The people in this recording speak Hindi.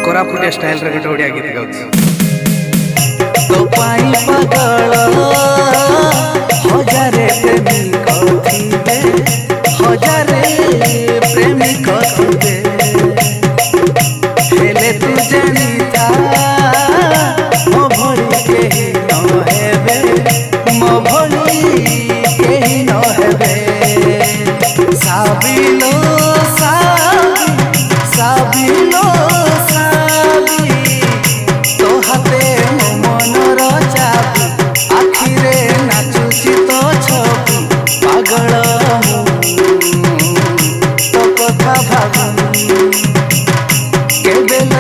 कोरापुटिया स्टाइल रे गोटे ओडिया गीत गाउछ। तो पाई पागल हजारे प्रेमिक थिबे, हजारे प्रेमिक थिबे, हेले तू जानिता मो भली केही न हेबे, मो भली केही न हेबे। साबिलो साबी, साबिलो साबी, तो हाथे मो मनर चाबी, आखिरे नाचुची तो छबि, पागल तो कथा भाबी, केबेल